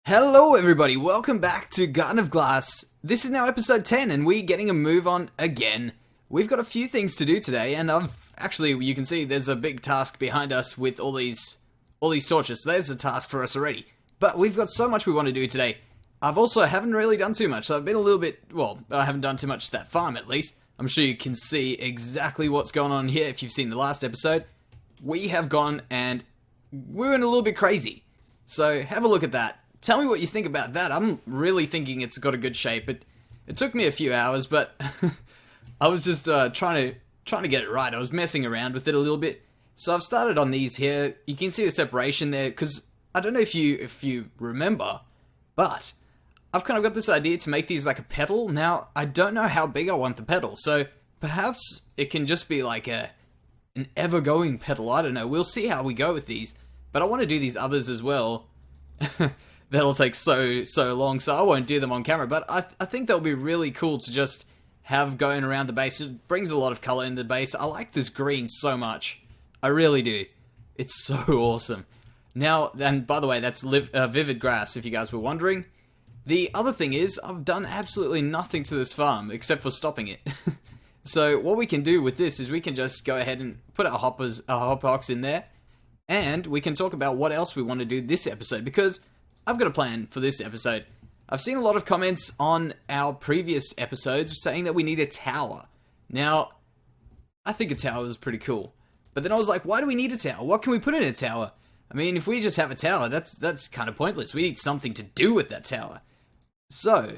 Hello everybody, welcome back to Garden of Glass. This is now episode 10 and we're getting a move on again. We've got a few things to do today and you can see there's a big task behind us with all these torches. So there's a task for us already. But we've got so much we want to do today. Haven't really done too much, so I've been a little bit, I haven't done too much to that farm at least. I'm sure you can see exactly what's going on here if you've seen the last episode. We have gone and we went a little bit crazy. So have a look at that. Tell me what you think about that. I'm really thinking it's got a good shape. It took me a few hours, but I was just trying to get it right. I was messing around with it a little bit. So I've started on these here. You can see the separation there, because I don't know if you remember, but I've kind of got this idea to make these like a petal. Now, I don't know how big I want the petal, so perhaps it can just be like an ever-going petal. I don't know. We'll see how we go with these. But I want to do these others as well. That'll take so long, so I won't do them on camera, but I think they'll be really cool to just have going around the base. It brings a lot of color in the base. I like this green so much. I really do. It's so awesome. Now, and by the way, that's vivid grass, if you guys were wondering. The other thing is, I've done absolutely nothing to this farm, except for stopping it. So, what we can do with this is we can just go ahead and put our hopbox in there, and we can talk about what else we want to do this episode, because I've got a plan for this episode. I've seen a lot of comments on our previous episodes saying that we need a tower. Now, I think a tower is pretty cool. But then I was like, why do we need a tower? What can we put in a tower? I mean, if we just have a tower, that's kind of pointless. We need something to do with that tower. So,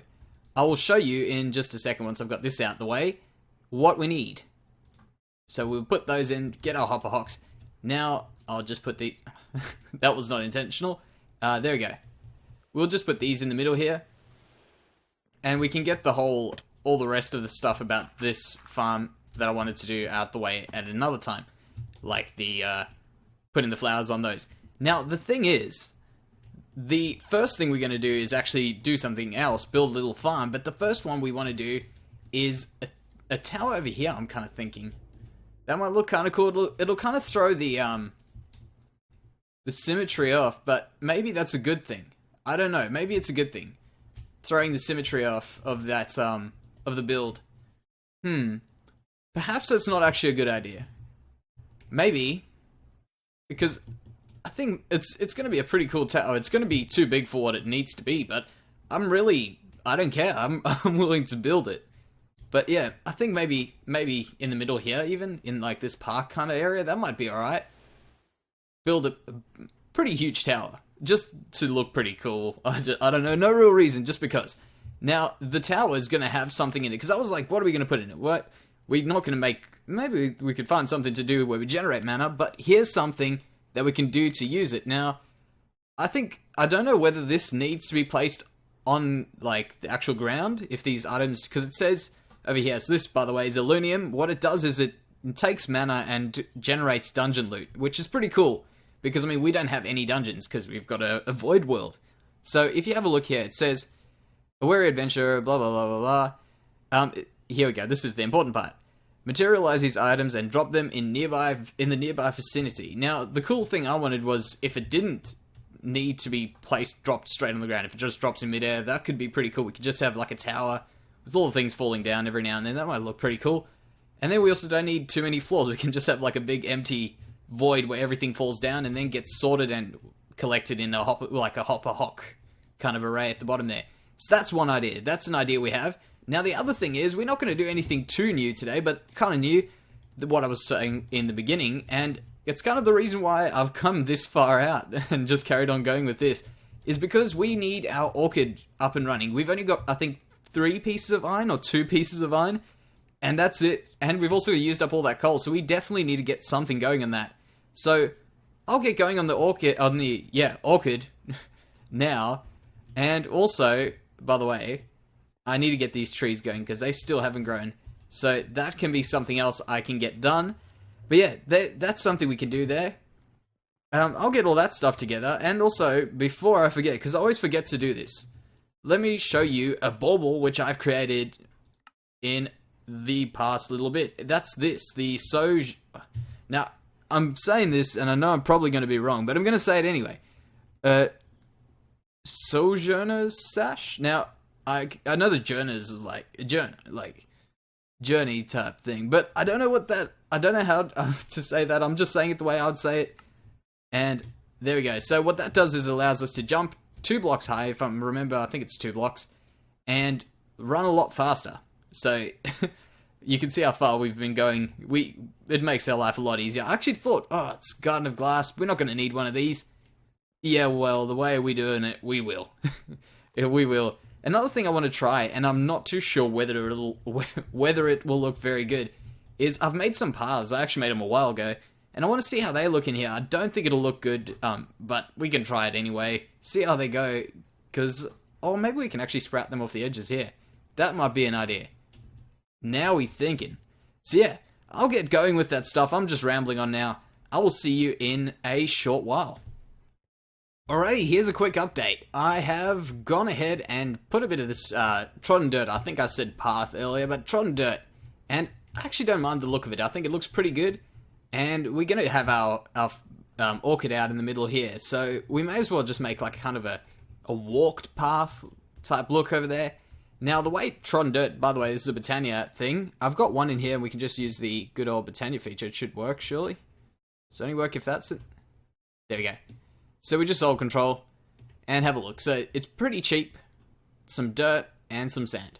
I will show you in just a second, once I've got this out the way, what we need. So we'll put those in, get our hopper hocks. Now, I'll just put these... That was not intentional. There we go. We'll just put these in the middle here. And we can get all the rest of the stuff about this farm that I wanted to do out the way at another time. Like the, putting the flowers on those. Now, the thing is, the first thing we're going to do is actually do something else, build a little farm. But the first one we want to do is a tower over here, I'm kind of thinking. That might look kind of cool. It'll kind of throw the symmetry off, but maybe that's a good thing. I don't know. Maybe it's a good thing. Throwing the symmetry off of that, of the build. Perhaps that's not actually a good idea. Maybe. Because I think it's going to be a pretty cool tower. It's going to be too big for what it needs to be, but I don't care. I'm willing to build it. But yeah, I think maybe in the middle here, even in like this park kind of area, that might be alright. Build a pretty huge tower. Just to look pretty cool. I don't know, no real reason, just because. Now, the tower is going to have something in it, because I was like, what are we going to put in it? What? We're not going to make... Maybe we could find something to do where we generate mana, but here's something that we can do to use it. Now, I don't know whether this needs to be placed on, like, the actual ground, if these items... Because it says over here, so this, by the way, is a loonium. What it does is it takes mana and generates dungeon loot, which is pretty cool. Because, I mean, we don't have any dungeons, because we've got a void world. So, if you have a look here, it says, a weary adventurer, blah, blah, blah, blah, blah. Here we go, this is the important part. Materialize these items and drop them in the nearby vicinity. Now, the cool thing I wanted was, if it didn't need to be dropped straight on the ground, if it just drops in midair, that could be pretty cool. We could just have, like, a tower with all the things falling down every now and then. That might look pretty cool. And then we also don't need too many floors. We can just have, like, a big empty void where everything falls down and then gets sorted and collected in a hopper hock kind of array at the bottom there. So that's one idea. That's an idea we have. Now the other thing is, we're not going to do anything too new today, but kind of new, what I was saying in the beginning, and it's kind of the reason why I've come this far out and just carried on going with this, is because we need our orchid up and running. We've only got, I think, 3 pieces of iron or 2 pieces of iron, and that's it. And we've also used up all that coal, so we definitely need to get something going on that. So, I'll get going on the orchid now, and also, by the way, I need to get these trees going, because they still haven't grown, so that can be something else I can get done. But yeah, that's something we can do there. I'll get all that stuff together, and also, before I forget, because I always forget to do this, let me show you a bauble which I've created in the past little bit. That's this, the souljour. Now, I'm saying this, and I know I'm probably going to be wrong, but I'm going to say it anyway. souljourner's sash. Now, I know the journers is like a journey type thing, but I don't know how to say that. I'm just saying it the way I would say it. And there we go. So what that does is allows us to jump 2 blocks high, if I remember, I think it's 2 blocks, and run a lot faster. So you can see how far we've been going. It makes our life a lot easier. I actually thought, oh, it's Garden of Glass, we're not going to need one of these. Yeah, well, the way we're doing it, we will. Yeah, we will. Another thing I want to try, and I'm not too sure whether it will look very good, is I've made some paths. I actually made them a while ago, and I want to see how they look in here. I don't think it'll look good, but we can try it anyway. See how they go, because, oh, maybe we can actually sprout them off the edges here. That might be an idea. Now we thinking. So yeah, I'll get going with that stuff. I'm just rambling on now. I will see you in a short while. Alrighty, here's a quick update. I have gone ahead and put a bit of this trodden dirt. I think I said path earlier, but trodden dirt. And I actually don't mind the look of it. I think it looks pretty good. And we're going to have our orchid out in the middle here. So we may as well just make like kind of a walked path type look over there. Now, the way trodden dirt, by the way, this is a Botania thing. I've got one in here, and we can just use the good old Botania feature. It should work, surely. Does it only work if that's it? There we go. So we just soul control, and have a look. So it's pretty cheap. Some dirt, and some sand.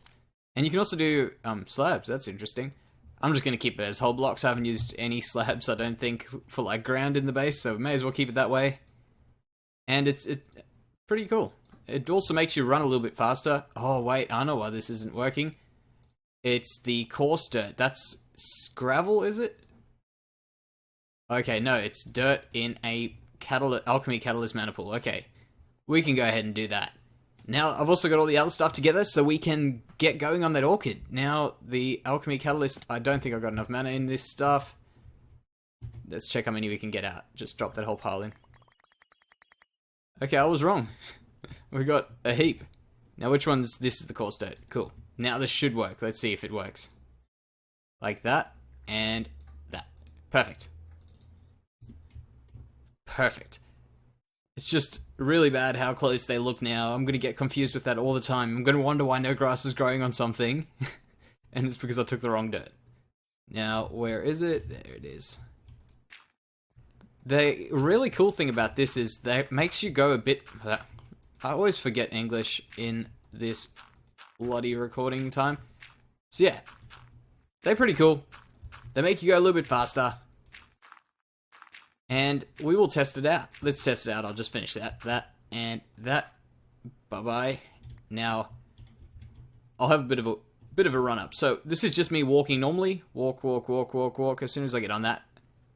And you can also do slabs. That's interesting. I'm just going to keep it as whole blocks. I haven't used any slabs, I don't think, for like ground in the base, so we may as well keep it that way. And it's pretty cool. It also makes you run a little bit faster. Oh, wait, I know why this isn't working. It's the coarse dirt. That's gravel, is it? Okay, no, it's dirt in a alchemy catalyst mana pool. Okay, we can go ahead and do that. Now, I've also got all the other stuff together, so we can get going on that orchid. Now, the alchemy catalyst, I don't think I've got enough mana in this stuff. Let's check how many we can get out. Just drop that whole pile in. Okay, I was wrong. We got a heap. Now, which one's... This is the coarse dirt. Cool. Now, this should work. Let's see if it works. Like that. And that. Perfect. Perfect. It's just really bad how close they look now. I'm going to get confused with that all the time. I'm going to wonder why no grass is growing on something. And it's because I took the wrong dirt. Now, where is it? There it is. The really cool thing about this is that it makes you go a bit... I always forget English in this bloody recording time. So yeah, they're pretty cool. They make you go a little bit faster. And we will test it out. Let's test it out. I'll just finish that, and that. Bye-bye. Now, I'll have a bit of a run-up. So this is just me walking normally. Walk, walk, walk, walk, walk. As soon as I get on that,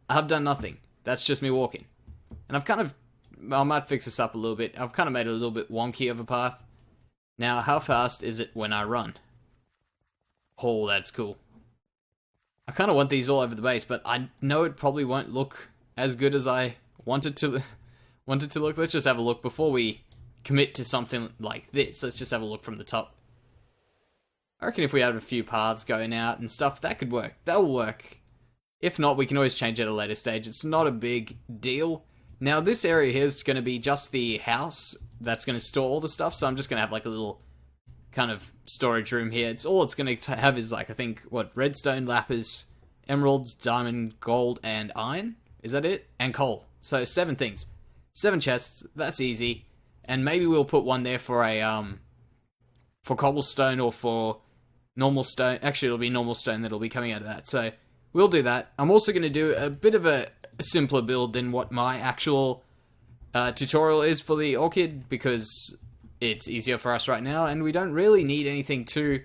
I have done nothing. That's just me walking. And I might fix this up a little bit. I've kind of made it a little bit wonky of a path. Now, how fast is it when I run? Oh, that's cool. I kind of want these all over the base, but I know it probably won't look as good as I want it to look. Let's just have a look before we commit to something like this. Let's just have a look from the top. I reckon if we have a few paths going out and stuff, that could work. That'll work. If not, we can always change it at a later stage. It's not a big deal. Now, this area here is going to be just the house that's going to store all the stuff, so I'm just going to have like a little kind of storage room here. It's going to have is like, I think, redstone, lapis, emeralds, diamond, gold, and iron. Is that it? And coal. So 7 things. 7 chests, that's easy. And maybe we'll put one there for for cobblestone or for normal stone. Actually, it'll be normal stone that'll be coming out of that. So we'll do that. I'm also going to do a bit of a simpler build than what my actual tutorial is for the orchid, because it's easier for us right now and we don't really need anything too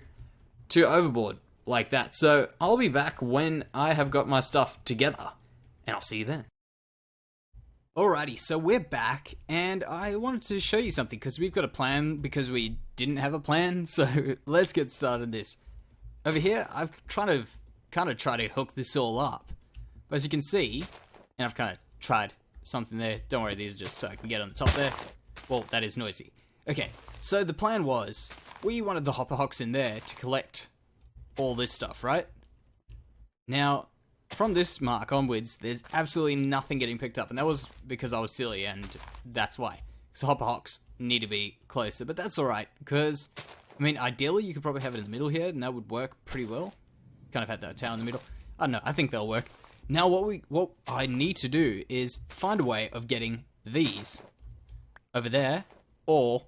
overboard like that. So I'll be back when I have got my stuff together, and I'll see you then. Alrighty, so we're back, and I wanted to show you something because we've got a plan because we didn't have a plan. So let's get started this. Over here, I've kind of tried to hook this all up, but as you can see, and I've kind of tried something there. Don't worry, these are just so I can get on the top there. Well, that is noisy. Okay, so the plan was, we wanted the hopper hocks in there to collect all this stuff, right? Now, from this mark onwards, there's absolutely nothing getting picked up, and that was because I was silly, and that's why. So hopperhocks need to be closer, but that's alright, because, I mean, ideally you could probably have it in the middle here, and that would work pretty well. Kind of had that tower in the middle. I don't know, I think they'll work. Now what I need to do is find a way of getting these over there, or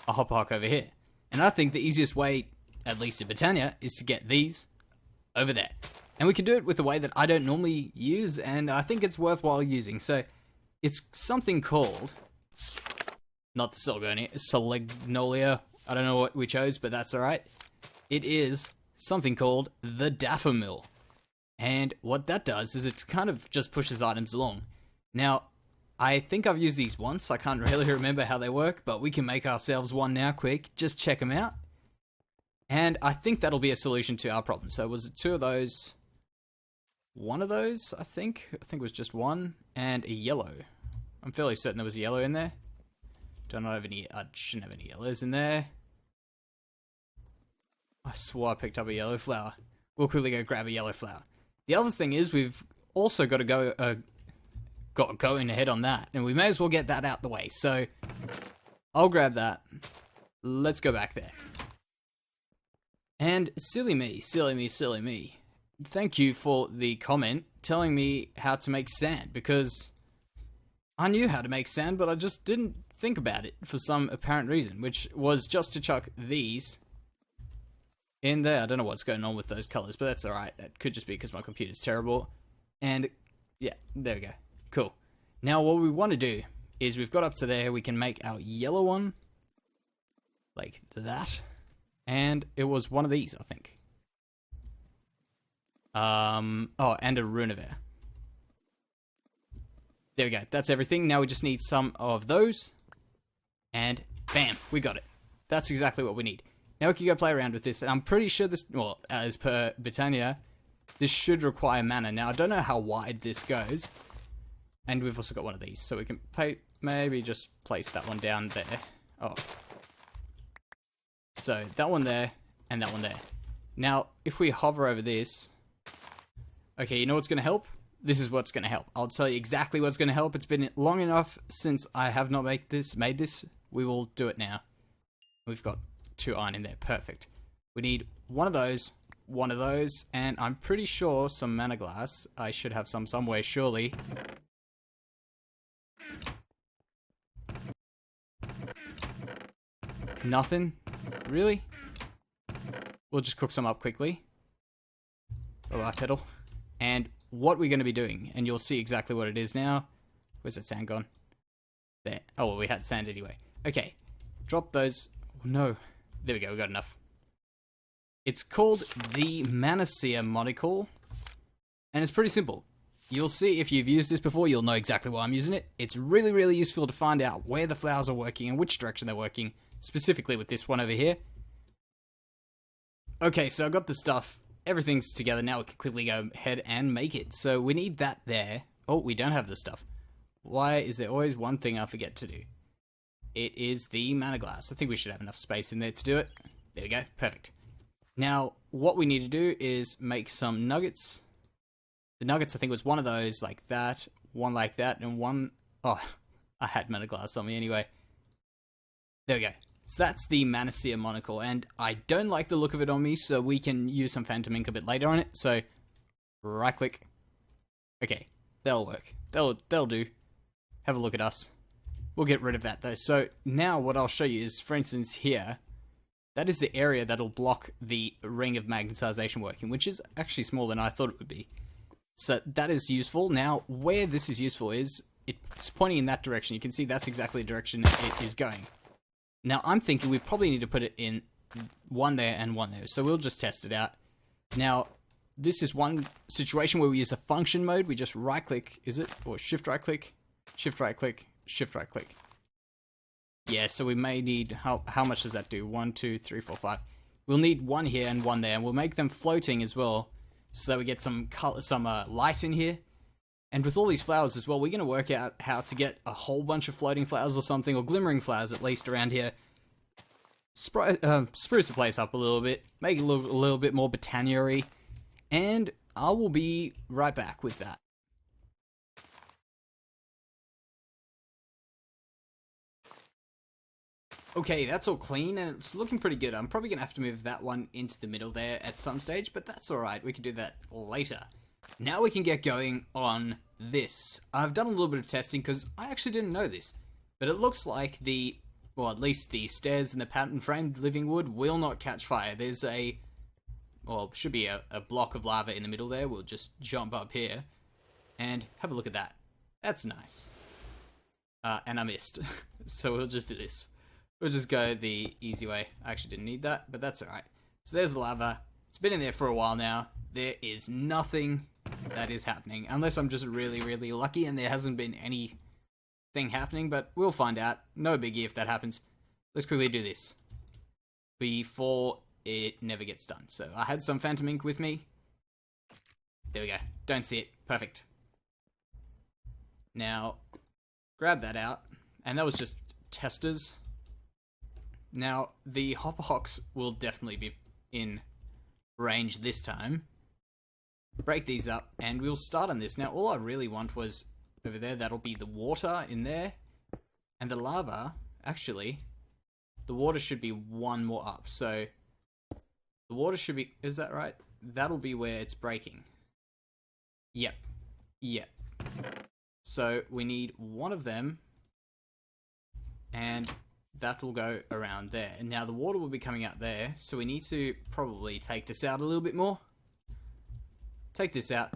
a hopperhock over here. And I think the easiest way, at least in Botania, is to get these over there. And we can do it with a way that I don't normally use, and I think it's worthwhile using. So, it's something called, not the Solignolia, I don't know what we chose, but that's alright. It is something called the Daffodil. And what that does is it kind of just pushes items along. Now, I think I've used these once, I can't really remember how they work, but we can make ourselves one now quick, just check them out. And I think that'll be a solution to our problem. So was it 2 of those? One of those, I think it was just one, and a yellow. I'm fairly certain there was a yellow in there. Don't have any, I shouldn't have any yellows in there. I swore I picked up a yellow flower. We'll quickly go grab a yellow flower. The other thing is we've also got to go going ahead on that, and we may as well get that out the way. So I'll grab that. Let's go back there. And silly me. Thank you for the comment telling me how to make sand, because I knew how to make sand, but I just didn't think about it for some apparent reason, which was just to chuck these in there. I don't know what's going on with those colors, but that's alright. It could just be because my computer's terrible. And yeah, there we go. Cool. Now what we want to do is we've got up to there, we can make our yellow one like that. And it was one of these, I think. Oh, and a rune of air. There we go. That's everything. Now we just need some of those. And bam, we got it. That's exactly what we need. Now we can go play around with this. And I'm pretty sure this, well, as per Botania, this should require mana. Now, I don't know how wide this goes. And we've also got one of these. So we can maybe just place that one down there. Oh. So, that one there, and that one there. Now, if we hover over this... Okay, you know what's going to help? This is what's going to help. I'll tell you exactly what's going to help. It's been long enough since I have not made this. We will do it now. We've got 2 iron in there. Perfect. We need one of those, and I'm pretty sure some mana glass. I should have some somewhere, surely. Nothing? Really? We'll just cook some up quickly. Alright, pedal. And what we're going to be doing, and you'll see exactly what it is now. Where's that sand gone? There. Oh, well, we had sand anyway. Okay. Drop those. Oh, no. There we go, we got enough. It's called the monocle. And it's pretty simple. You'll see if you've used this before, you'll know exactly why I'm using it. It's really, really useful to find out where the flowers are working and which direction they're working. Specifically with this one over here. Okay, so I got the stuff. Everything's together. Now we can quickly go ahead and make it. So we need that there. Oh, we don't have the stuff. Why is there always one thing I forget to do? It is the mana glass. I think we should have enough space in there to do it. There we go. Perfect. Now, what we need to do is make some nuggets. The nuggets, I think, was one of those like that, one like that, and one... Oh, I had mana glass on me anyway. There we go. So that's the monocle, and I don't like the look of it on me, so we can use some phantom ink a bit later on it. So, right click. Okay, that'll work. That'll do. Have a look at us. We'll get rid of that though. So now what I'll show you is, for instance, here, that is the area that'll block the ring of magnetization working, which is actually smaller than I thought it would be. So that is useful. Now, where this is useful is, it's pointing in that direction. You can see that's exactly the direction it is going. Now, I'm thinking we probably need to put it in one there and one there. So we'll just test it out. Now, this is one situation where we use a function mode. We just right-click, is it? Or shift-right-click, shift-right-click, shift-right-click. Yeah, so we may need, how much does that do? 1, 2, 3, 4, 5. We'll need one here and one there. And we'll make them floating as well, so that we get some color, some light in here. And with all these flowers as well, we're going to work out how to get a whole bunch of floating flowers or something, or glimmering flowers at least around here. Spruce the place up a little bit, make it a little bit more Botania-y, and I will be right back with that. Okay, that's all clean and it's looking pretty good. I'm probably going to have to move that one into the middle there at some stage, but that's alright. We can do that later. Now we can get going on this. I've done a little bit of testing because I actually didn't know this, but it looks like well, at least the stairs and the pattern framed living wood will not catch fire. There's should be a block of lava in the middle there. We'll just jump up here and have a look at that. That's nice. And I missed. So we'll just do this. We'll just go the easy way. I actually didn't need that, but that's alright. So there's the lava. It's been in there for a while now. There is nothing that is happening. Unless I'm just really, really lucky and there hasn't been anything happening, but we'll find out. No biggie if that happens. Let's quickly do this before it never gets done. So I had some phantom ink with me. There we go. Don't see it. Perfect. Now, grab that out. And that was just testers. Now, the hopper hocks will definitely be in range this time. Break these up, and we'll start on this. Now, all I really want was over there. That'll be the water in there. And the lava, actually, the water should be one more up. So, the water should be, is that right? That'll be where it's breaking. Yep. Yep. So, we need one of them. And that will go around there. And now the water will be coming out there. So we need to probably take this out a little bit more. Take this out.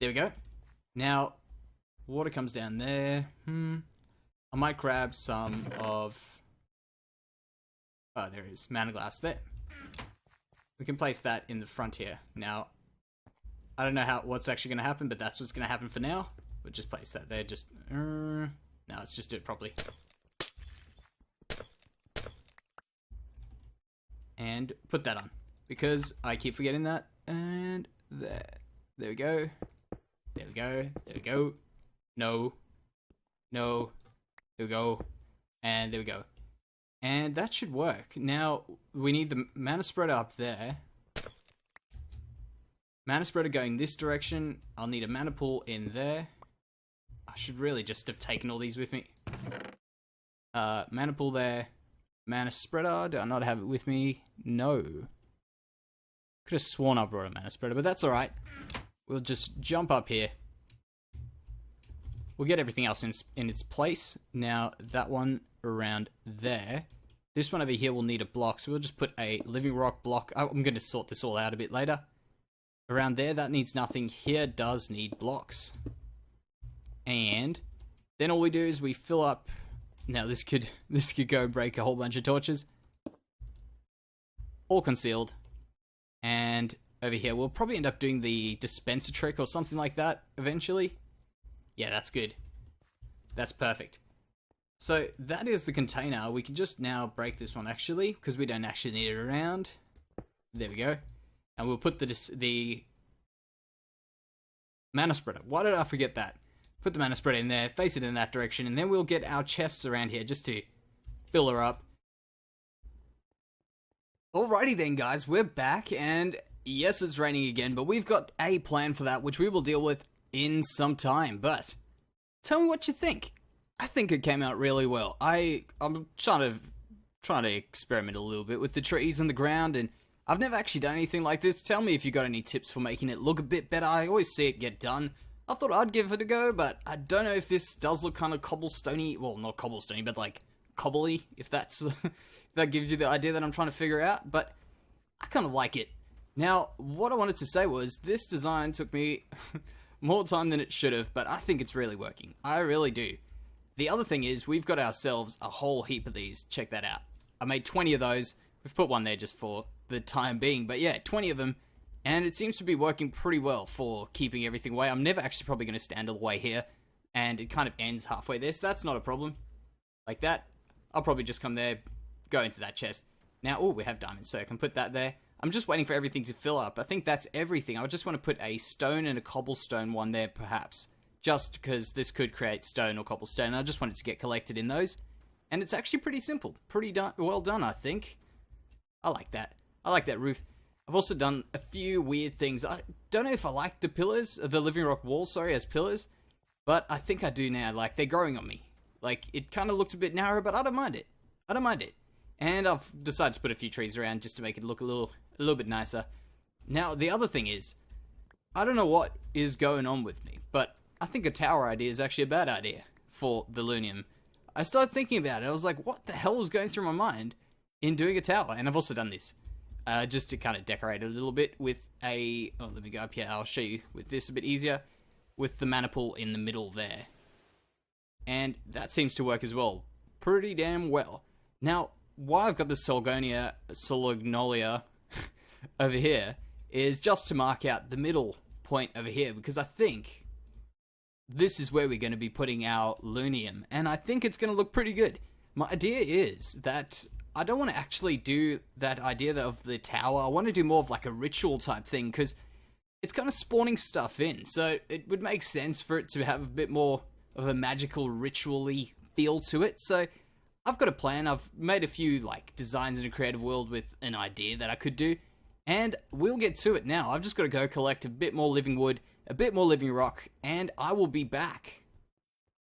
There we go. Now, water comes down there. I might grab some of... Oh, there is. Mana glass there. We can place that in the front here. Now, I don't know what's actually going to happen, but that's what's going to happen for now. We'll just place that there. Just... No, let's just do it properly. And put that on. Because I keep forgetting that. And there. There we go. There we go. There we go. No. No. There we go. And there we go. And that should work. Now, we need the mana spreader up there. Mana spreader going this direction. I'll need a mana pool in there. I should really just have taken all these with me. Mana pool there. Mana spreader. Do I not have it with me? No. Could have sworn I brought a mana spreader, but that's alright. We'll just jump up here. We'll get everything else in its place. Now, that one around there. This one over here will need a block, so we'll just put a living rock block. I'm going to sort this all out a bit later. Around there, that needs nothing. Here does need blocks. And then all we do is we fill up. Now this could go and break a whole bunch of torches. All concealed. And over here we'll probably end up doing the dispenser trick or something like that eventually. Yeah, that's good. That's perfect. So that is the container. We can just now break this one actually, because we don't actually need it around. There we go. And we'll put the mana spreader. Why did I forget that? Put the mana spreader in there, face it in that direction, and then we'll get our chests around here just to fill her up. Alrighty then, guys, we're back, and yes, it's raining again, but we've got a plan for that, which we will deal with in some time. But tell me what you think. I think it came out really well. I'm trying to experiment a little bit with the trees and the ground, and I've never actually done anything like this. Tell me if you got any tips for making it look a bit better. I always see it get done. I thought I'd give it a go, but I don't know if this does look kind of cobblestoney. Well, not cobblestoney, but like cobbly, if that's if that gives you the idea that I'm trying to figure out. But I kind of like it. Now, what I wanted to say was this design took me more time than it should have, but I think it's really working. I really do. The other thing is we've got ourselves a whole heap of these. Check that out. I made 20 of those. We've put one there just for the time being, but yeah, 20 of them. And it seems to be working pretty well for keeping everything away. I'm never actually probably going to stand all the way here. And it kind of ends halfway there, so that's not a problem. Like that. I'll probably just come there, go into that chest. Now, oh, we have diamonds, so I can put that there. I'm just waiting for everything to fill up. I think that's everything. I just want to put a stone and a cobblestone one there, perhaps. Just because this could create stone or cobblestone. I just want it to get collected in those. And it's actually pretty simple. Pretty well done, I think. I like that. I like that roof. I've also done a few weird things. I don't know if I like the pillars, the living rock wall, sorry, as pillars. But I think I do now. Like, they're growing on me. Like, it kind of looks a bit narrow, but I don't mind it. I don't mind it. And I've decided to put a few trees around just to make it look a little bit nicer. Now, the other thing is, I don't know what is going on with me, but I think a tower idea is actually a bad idea for the loonium. I started thinking about it. I was like, what the hell was going through my mind in doing a tower? And I've also done this. Just to kind of decorate it a little bit with a... Oh, let me go up here. I'll show you with this a bit easier. With the monocle in the middle there. And that seems to work as well. Pretty damn well. Now, why I've got the Solognolia over here is just to mark out the middle point over here. Because I think this is where we're going to be putting our loonium. And I think it's going to look pretty good. My idea is that... I don't want to actually do that idea of the tower. I want to do more of like a ritual type thing because it's kind of spawning stuff in. So it would make sense for it to have a bit more of a magical ritual-y feel to it. So I've got a plan. I've made a few like designs in a creative world with an idea that I could do. And we'll get to it now. I've just got to go collect a bit more living wood, a bit more living rock, and I will be back.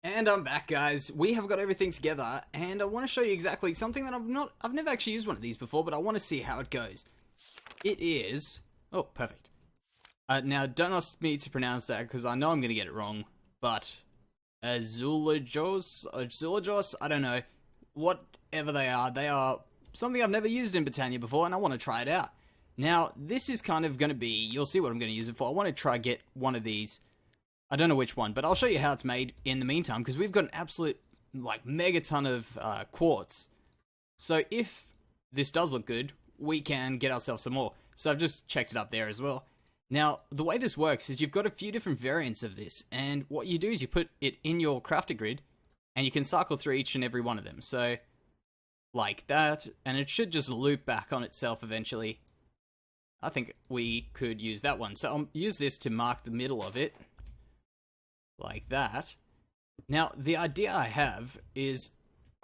And I'm back, guys. We have got everything together, and I want to show you exactly something that I've never actually used one of these before, but I want to see how it goes. It is... Oh, perfect. Now, don't ask me to pronounce that, because I know I'm going to get it wrong, but... Azulejos? I don't know. Whatever they are something I've never used in Botania before, and I want to try it out. Now, this is kind of going to be... You'll see what I'm going to use it for. I want to try get one of these... I don't know which one, but I'll show you how it's made in the meantime, because we've got an absolute, like, megaton of quartz. So if this does look good, we can get ourselves some more. So I've just checked it up there as well. Now, the way this works is you've got a few different variants of this, and what you do is you put it in your crafter grid, and you can cycle through each and every one of them. So, like that, and it should just loop back on itself eventually. I think we could use that one. So I'll use this to mark the middle of it. Like that. Now, the idea I have is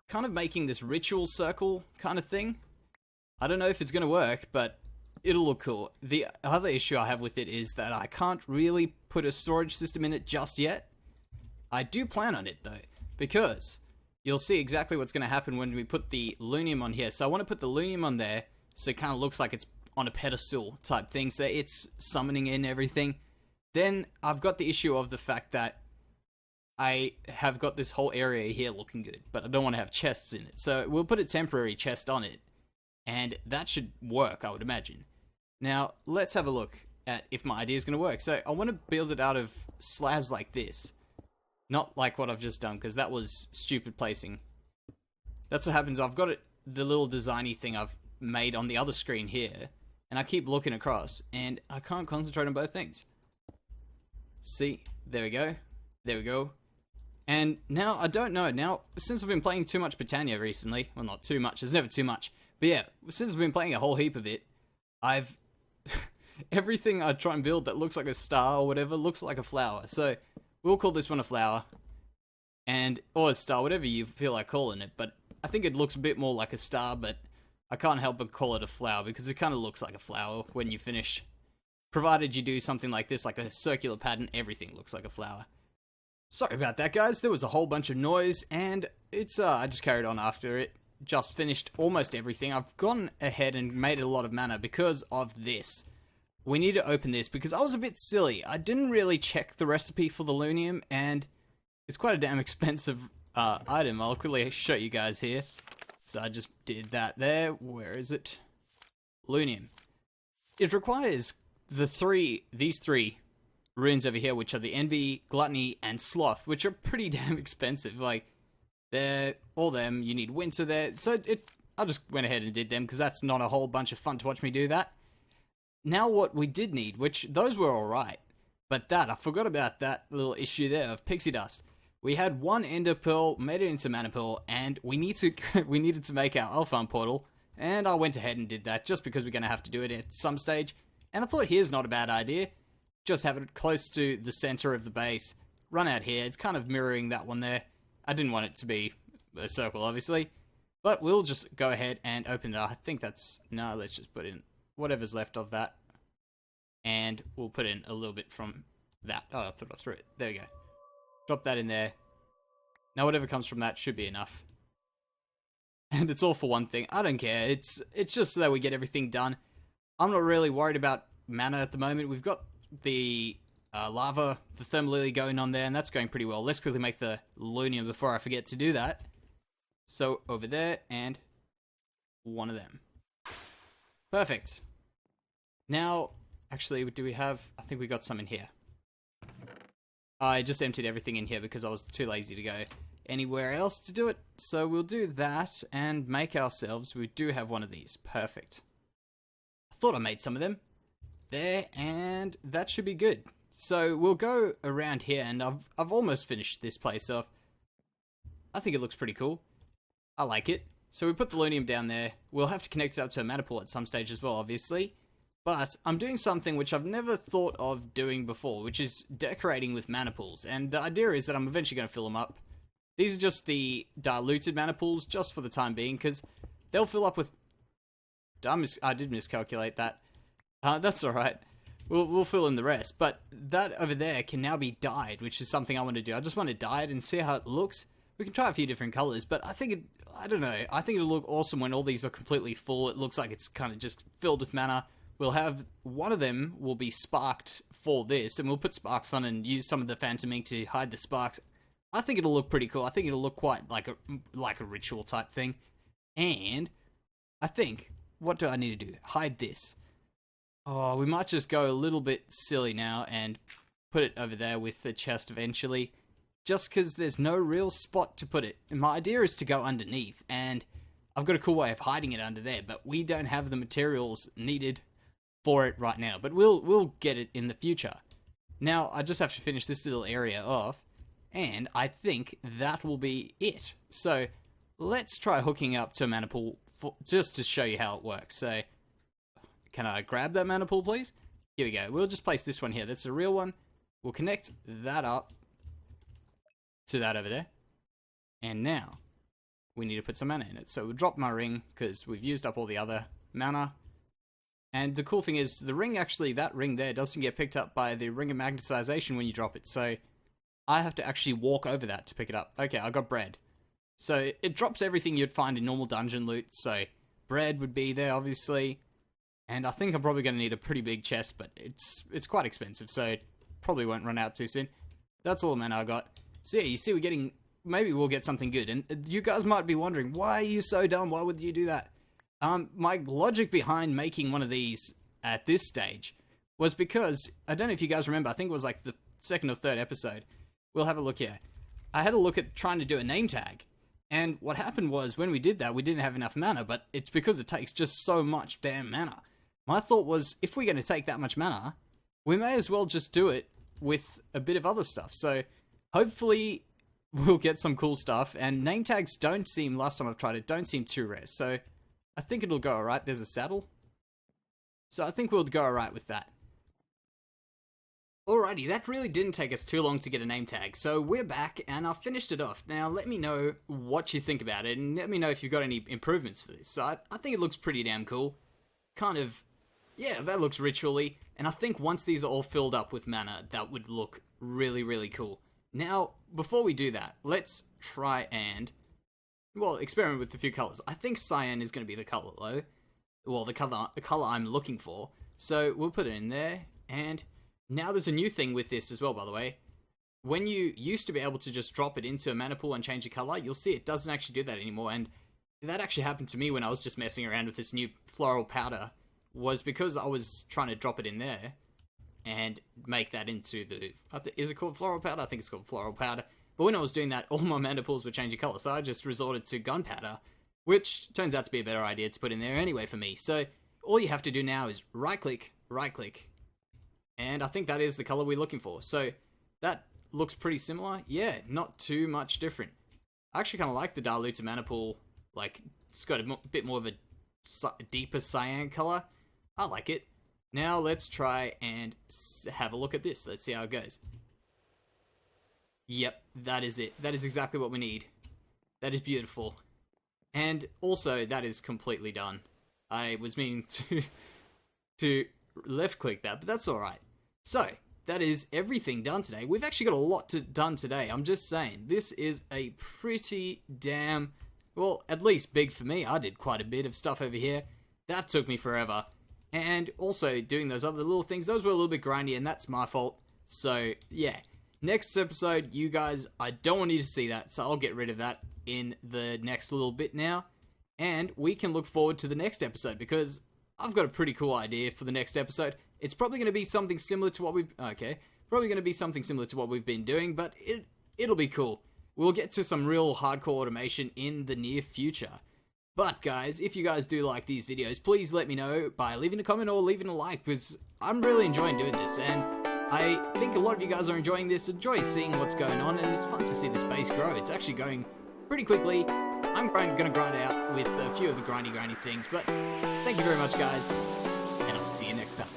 kind of making this ritual circle kind of thing. I don't know if it's going to work, but it'll look cool. The other issue I have with it is that I can't really put a storage system in it just yet. I do plan on it, though, because you'll see exactly what's going to happen when we put the loonium on here. So I want to put the loonium on there so it kind of looks like it's on a pedestal type thing, so it's summoning in everything. Then I've got the issue of the fact that I have got this whole area here looking good, but I don't want to have chests in it. So we'll put a temporary chest on it, and that should work, I would imagine. Now, let's have a look at if my idea is going to work. So I want to build it out of slabs like this. Not like what I've just done, because that was stupid placing. That's what happens. I've got the little designy thing I've made on the other screen here, and I keep looking across, and I can't concentrate on both things. See? There we go. There we go. And now, I don't know, now, since I've been playing too much Botania recently, well, not too much, there's never too much, but yeah, since I've been playing a whole heap of it, I've, everything I try and build that looks like a star or whatever, looks like a flower, so we'll call this one a flower, or a star, whatever you feel like calling it, but I think it looks a bit more like a star, but I can't help but call it a flower, because it kind of looks like a flower when you finish, provided you do something like this, like a circular pattern, everything looks like a flower. Sorry about that, guys. There was a whole bunch of noise, and it's, I just carried on after it. Just finished almost everything. I've gone ahead and made a lot of mana because of this. We need to open this, because I was a bit silly. I didn't really check the recipe for the loonium, and it's quite a damn expensive item. I'll quickly show you guys here. So I just did that there. Where is it? Loonium. It requires these three runes over here, which are the Envy, Gluttony, and Sloth, which are pretty damn expensive. Like, they're all them. You need Winter there. So I just went ahead and did them, because that's not a whole bunch of fun to watch me do that. Now what we did need, which those were alright, but I forgot about that little issue there of pixie dust. We had one ender pearl, made it into mana pearl, and we needed to make our Alpharm portal, and I went ahead and did that, just because we're going to have to do it at some stage. And I thought here's not a bad idea. Just have it close to the center of the base. Run out here. It's kind of mirroring that one there. I didn't want it to be a circle, obviously. But we'll just go ahead and open it up. I think that's... No, let's just put in whatever's left of that. And we'll put in a little bit from that. Oh, I thought I threw it. There we go. Drop that in there. Now whatever comes from that should be enough. And it's all for one thing. I don't care. It's just so that we get everything done. I'm not really worried about mana at the moment. We've got the lava, the thermal lily going on there, and that's going pretty well. Let's quickly make the loonium before I forget to do that. So over there, and one of them. Perfect. Now, actually, do we have... I think we got some in here. I just emptied everything in here because I was too lazy to go anywhere else to do it. So we'll do that and make ourselves... We do have one of these. Perfect. I thought I made some of them. There, and that should be good. So we'll go around here, and I've almost finished this place off. I think it looks pretty cool. I like it. So we put the loonium down there. We'll have to connect it up to a mana pool at some stage as well, obviously. But I'm doing something which I've never thought of doing before, which is decorating with mana pools. And the idea is that I'm eventually going to fill them up. These are just the diluted mana pools, just for the time being, because they'll fill up with... I did miscalculate that. That's alright. We'll fill in the rest. But that over there can now be dyed, which is something I want to do. I just want to dye it and see how it looks. We can try a few different colors, but I think I don't know. I think it'll look awesome when all these are completely full. It looks like it's kind of just filled with mana. We'll have one of them will be sparked for this, and we'll put sparks on and use some of the phantom ink to hide the sparks. I think it'll look pretty cool. I think it'll look quite like a ritual type thing. And I think, what do I need to do? Hide this. Oh, we might just go a little bit silly now and put it over there with the chest eventually, just because there's no real spot to put it. And my idea is to go underneath, and I've got a cool way of hiding it under there, but we don't have the materials needed for it right now, but we'll get it in the future. Now, I just have to finish this little area off, and I think that will be it. So, let's try hooking up to a mana pool just to show you how it works. So, can I grab that mana pool, please? Here we go. We'll just place this one here. That's a real one. We'll connect that up to that over there. And now, we need to put some mana in it. So, we'll drop my ring, because we've used up all the other mana. And the cool thing is, the ring actually, that ring there doesn't get picked up by the ring of magnetization when you drop it. So, I have to actually walk over that to pick it up. Okay, I got bread. So, it drops everything you'd find in normal dungeon loot. So, bread would be there, obviously. And I think I'm probably going to need a pretty big chest, but it's quite expensive, so it probably won't run out too soon. That's all the mana I got. So yeah, you see we're getting... Maybe we'll get something good. And you guys might be wondering, why are you so dumb? Why would you do that? My logic behind making one of these at this stage was because, I don't know if you guys remember, I think it was like the second or third episode. We'll have a look here. I had a look at trying to do a name tag. And what happened was, when we did that, we didn't have enough mana, but it's because it takes just so much damn mana. My thought was, if we're going to take that much mana, we may as well just do it with a bit of other stuff. So, hopefully, we'll get some cool stuff. And name tags don't seem, last time I've tried it, don't seem too rare. So, I think it'll go alright. There's a saddle. So, I think we'll go alright with that. Alrighty, that really didn't take us too long to get a name tag. So, we're back, and I've finished it off. Now, let me know what you think about it, and let me know if you've got any improvements for this. So, I think it looks pretty damn cool. Kind of... Yeah, that looks ritually, and I think once these are all filled up with mana, that would look really, really cool. Now, before we do that, let's try and, well, experiment with a few colors. I think cyan is going to be the color, though. Well, the color I'm looking for. So, we'll put it in there, and now there's a new thing with this as well, by the way. When you used to be able to just drop it into a mana pool and change the color, you'll see it doesn't actually do that anymore, and that actually happened to me when I was just messing around with this new floral powder. Was because I was trying to drop it in there and make that into the... Is it called floral powder? I think it's called floral powder. But when I was doing that, all my mana pools were changing colour, so I just resorted to gunpowder, which turns out to be a better idea to put in there anyway for me. So all you have to do now is right-click, and I think that is the colour we're looking for. So that looks pretty similar. Yeah, not too much different. I actually kind of like the diluted mana pool. Like, it's got a bit more of a deeper cyan colour. I like it. Now let's try and have a look at this. Let's see how it goes. Yep, that is it. That is exactly what we need. That is beautiful. And also, that is completely done. I was meaning to left click that, but that's alright. So, that is everything done today. We've actually got a lot done today. I'm just saying, this is a pretty damn, well, at least big for me. I did quite a bit of stuff over here. That took me forever. And also doing those other little things, those were a little bit grindy, and that's my fault. So, yeah. Next episode, you guys, I don't want you to see that, so I'll get rid of that in the next little bit now. And we can look forward to the next episode, because I've got a pretty cool idea for the next episode. It's probably going to be something similar to what we've... Okay. Probably going to be something similar to what we've been doing, but it'll be cool. We'll get to some real hardcore automation in the near future. But guys, if you guys do like these videos, please let me know by leaving a comment or leaving a like, because I'm really enjoying doing this, and I think a lot of you guys are enjoying this, enjoy seeing what's going on, and it's fun to see the space grow. It's actually going pretty quickly. I'm going to grind out with a few of the grindy things, but thank you very much, guys, and I'll see you next time.